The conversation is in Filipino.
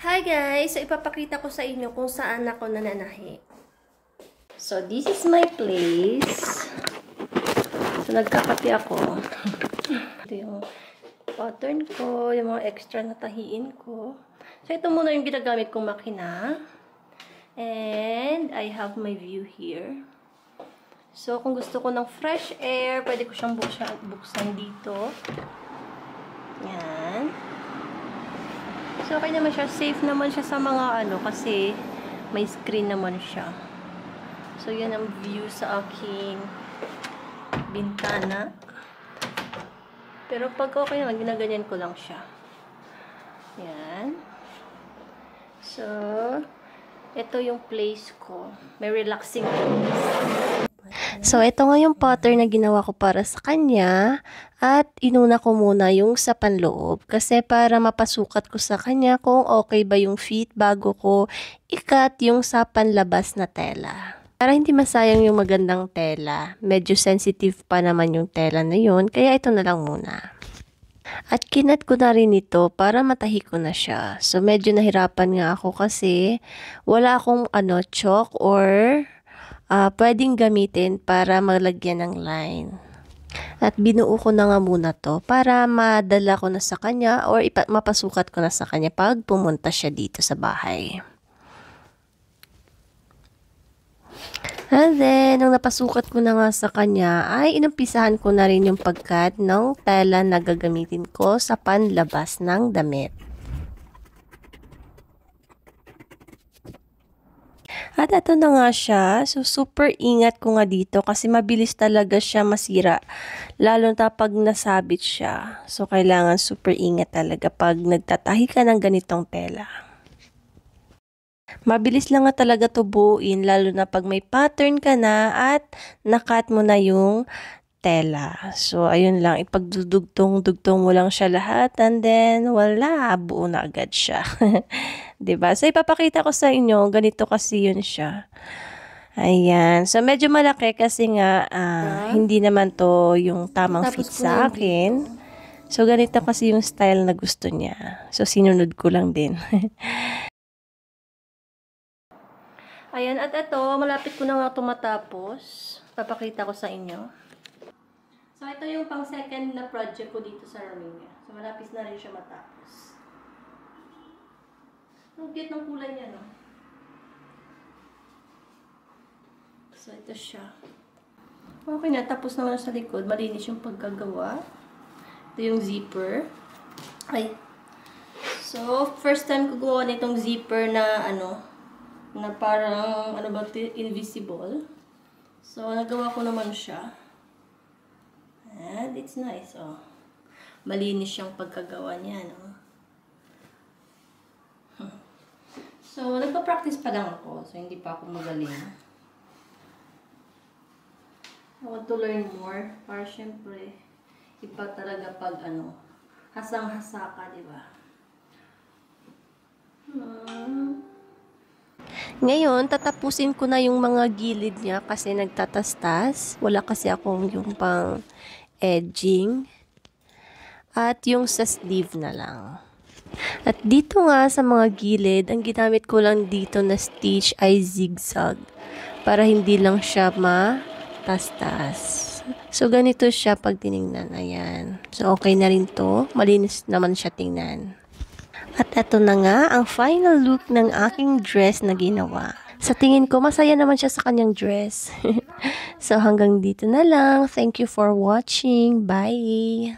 Hi guys! So, ipapakita ko sa inyo kung saan ako nananahi. So, this is my place. So, nagkakape ako. Ito yung pattern ko, yung mga extra na tahiin ko. So, ito muna yung ginagamit kong makina. And, I have my view here. So, kung gusto ko ng fresh air, pwede ko siyang buksan dito. Yan. So, okay naman siya. Safe naman siya sa mga kasi may screen naman siya. So, yan ang view sa aking bintana. Pero pag okay naman, ginaganyan ko lang siya. Yan. So, ito yung place ko. May relaxing place. So, ito nga yung pattern na ginawa ko para sa kanya at inuna ko muna yung sa panloob kasi para mapasukat ko sa kanya kung okay ba yung fit bago ko ikat yung sa panlabas na tela. Para hindi masayang yung magandang tela, medyo sensitive pa naman yung tela na yun, kaya ito na lang muna. At kinat ko na rin ito para matahi ko na siya. So, medyo nahirapan nga ako kasi wala akong chalk or pwedeng gamitin para maglagyan ng line. At binuo ko na nga muna to para madala ko na sa kanya or mapasukat ko na sa kanya pag pumunta siya dito sa bahay. And then, nung napasukat ko na nga sa kanya, ay inumpisahan ko na rin yung pagkat ng tela na gagamitin ko sa panlabas ng damit. At ito na nga siya. So, super ingat ko nga dito kasi mabilis talaga siya masira. Lalo na pag nasabit siya. So, kailangan super ingat talaga pag nagtatahi ka ng ganitong tela. Mabilis lang nga talaga tubuin lalo na pag may pattern ka na at nakat mo na yung tela. So, ayun lang. Ipagdudugtong-dugtong mo lang siya lahat and then, wala. Buo na agad siya. Diba? So, ipapakita ko sa inyo. Ganito kasi yun siya. Ayan. So, medyo malaki kasi nga hindi naman to yung tamang fit sa akin. So, ganito kasi yung style na gusto niya. So, sinunod ko lang din. Ayan. At ito, malapit ko na nga tumatapos. Papakita ko sa inyo. So, ito yung pang second na project ko dito sa Romania. So, malapit na rin siya matapos. Ang cute ng kulay niya, no? So, ito siya. Okay na, tapos naman sa likod. Malinis yung pagkagawa. Ito yung zipper. Ay. So, first time ko gawa nitong zipper na, na parang, invisible. So, nagawa ko naman siya. And it's nice, oh. Malinis yung pagkagawa niya, no? So, nagpa-practice pa lang ako. So, hindi pa ako magaling. I want to learn more. Para syempre, iba talaga pag hasang-hasa ka, di ba? Ngayon, tatapusin ko na yung mga gilid niya kasi nagtatastas. Wala kasi akong yung pang edging. At yung sa sleeve na lang. At dito nga sa mga gilid, ang ginamit ko lang dito na stitch ay zigzag. Para hindi lang siya matastas. So, ganito siya pag tinignan. Ayan. So, okay na rin to. Malinis naman siya tingnan. At ito na nga ang final look ng aking dress na ginawa. Sa tingin ko, masaya naman siya sa kanyang dress. So, hanggang dito na lang. Thank you for watching. Bye!